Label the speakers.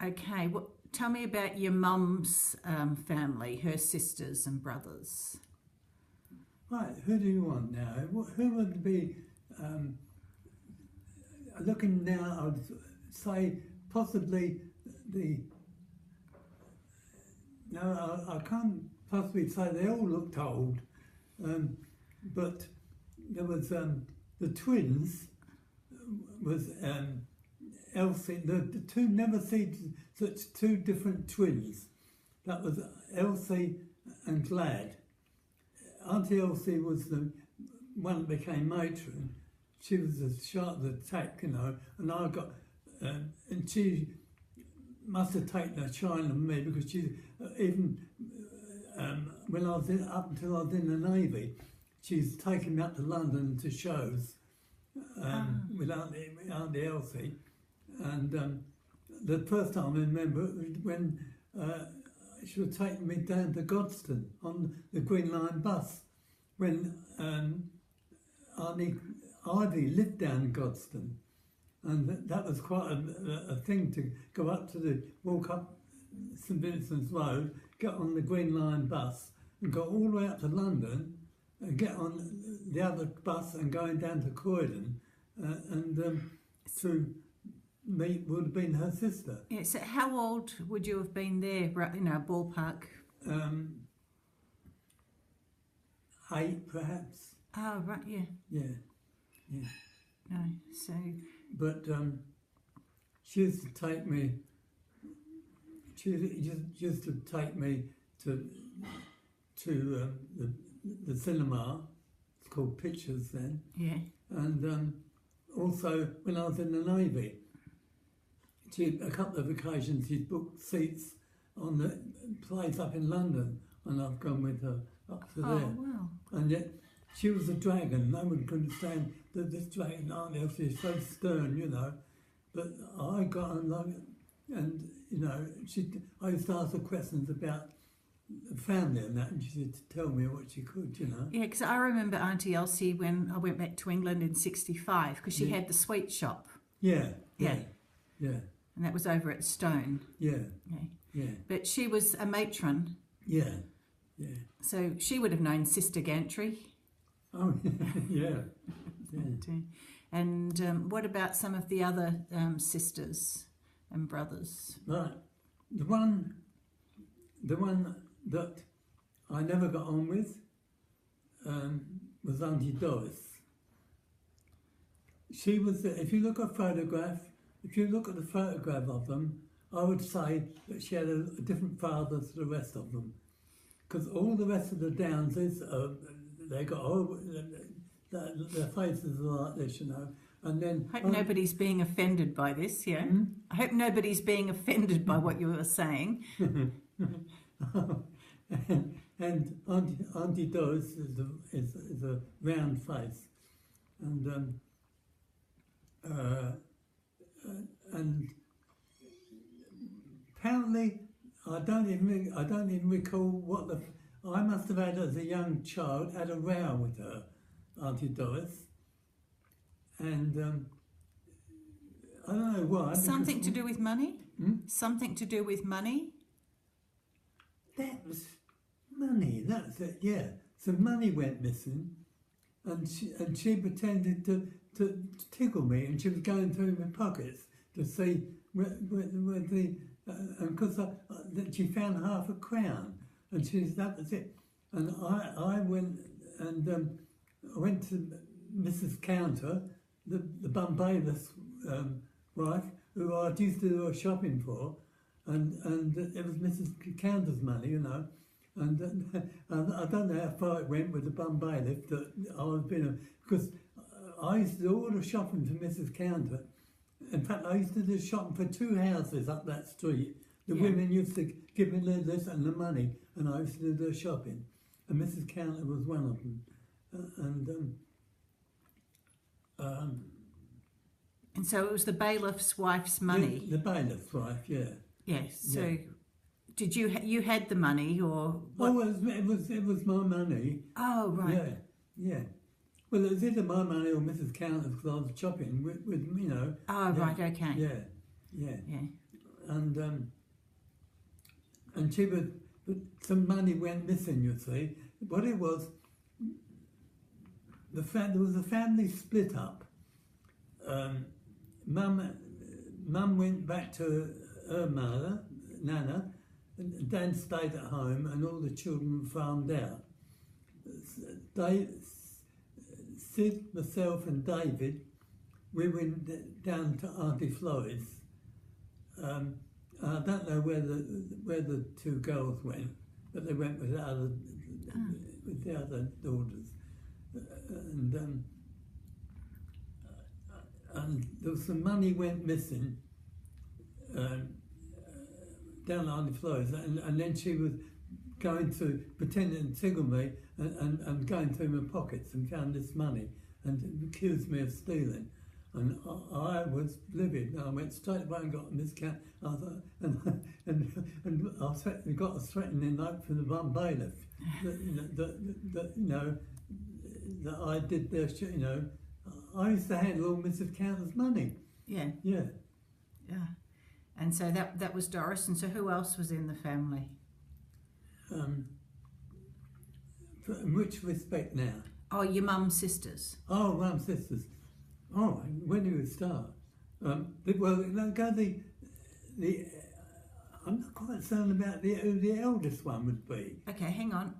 Speaker 1: Okay, tell me about your mum's family, her sisters and brothers.
Speaker 2: Right, who do you want now? Who would be, looking now, I would say possibly the, no, I can't possibly say they all looked old, but there was the twins, was Elsie, the two, never seen such two different twins. That was Elsie and Glad. Auntie Elsie was the one that became matron. She was as sharp as a tack, you know, and I got, and she must have taken a shine on me because she, even when I was up until I was in the Navy, she's taken me up to London to shows with Auntie Elsie. And the first time I remember it was when she was taking me down to Godstone on the Green Line bus when Auntie Ivy lived down in Godstone. And that was quite a thing to go up to walk up St Vincent's Road, get on the Green Line bus and go all the way up to London and get on the other bus and going down to Croydon to meet would have been her sister.
Speaker 1: Yeah, so how old would you have been there, you know, ballpark?
Speaker 2: 8 perhaps.
Speaker 1: Oh, right, yeah.
Speaker 2: Yeah.
Speaker 1: No, so...
Speaker 2: But she used to take me, she used to take me to the cinema. It's called Pictures then.
Speaker 1: Yeah.
Speaker 2: And also when I was in the Navy, a couple of occasions she'd booked seats on the place up in London, and I've gone with her up to there.
Speaker 1: Oh, wow.
Speaker 2: And yet she was a dragon. No one couldn't stand this dragon. Auntie Elsie is so stern, you know. But I got on like it, and you know, I used to ask her questions about the family and that, and she used to tell me what she could, you know.
Speaker 1: Yeah, because I remember Auntie Elsie when I went back to England in '65, because she had the sweet shop.
Speaker 2: Yeah.
Speaker 1: And that was over at Stone.
Speaker 2: Yeah.
Speaker 1: But she was a matron.
Speaker 2: Yeah.
Speaker 1: So she would have known Sister Gantry.
Speaker 2: Oh, yeah.
Speaker 1: And what about some of the other sisters and brothers?
Speaker 2: Right. The one that I never got on with was Auntie Doris. She was, if you look at the photograph of them, I would say that she had a different father to the rest of them. Because all the rest of the Downses, they got their faces are like this, you know. And then
Speaker 1: I hope nobody's being offended by this, yeah? I hope nobody's being offended by what you were saying.
Speaker 2: and Auntie Doris is a round face, and apparently I don't even recall what I must have had as a young child, had a row with her, Auntie Doris, and I don't know why.
Speaker 1: Something to do with money? Something to do with money?
Speaker 2: That was money, that's it, yeah. So money went missing, and she pretended to tickle me, and she was going through my pockets to see where the and because she found half a crown, and that was it. And I went and I went to Mrs. Counter, the bum bailiff's wife, who I used to do her shopping for, and it was Mrs. Counter's money, you know. And I don't know how far it went with the bum bailiff that I was because I used to do all the shopping for Mrs. Counter. In fact, I used to do shopping for 2 houses up that street. The women used to give me this and the money, and I used to do the shopping. And Mrs. Counter was one of them.
Speaker 1: And so it was the bailiff's wife's money?
Speaker 2: The bailiff's wife, yeah.
Speaker 1: Yes, so did you had the money or what?
Speaker 2: Oh, it was my money.
Speaker 1: Oh, right.
Speaker 2: Yeah. Well, it was either my money or Mrs. Counter's because I was shopping with you know.
Speaker 1: Oh, right, okay.
Speaker 2: Yeah. and she was, some money went missing, you see. What it was, there was a family split up. Mum went back to her mother, Nana, and Dad stayed at home, and all the children farmed out. Sid, myself and David, we went down to Auntie Floyd's. I don't know where the two girls went, but they went with the other daughters, and there was some money went missing down at Auntie Floyd's, and then she was going to pretending to tickle me and going through my pockets and found this money and accused me of stealing. And I was livid. I went straight away and got a miscount. I thought, and I got a threatening note from the one bailiff that I did their shit. You know, I used to handle all Mrs. Counter's money.
Speaker 1: Yeah.
Speaker 2: Yeah.
Speaker 1: Yeah. And so that was Doris. And so who else was in the family?
Speaker 2: In which respect now?
Speaker 1: Oh, your mum's sisters.
Speaker 2: Oh, mum's sisters. Oh, when do we start? Well, go the. I'm not quite certain about who the eldest one would be.
Speaker 1: Okay, hang on.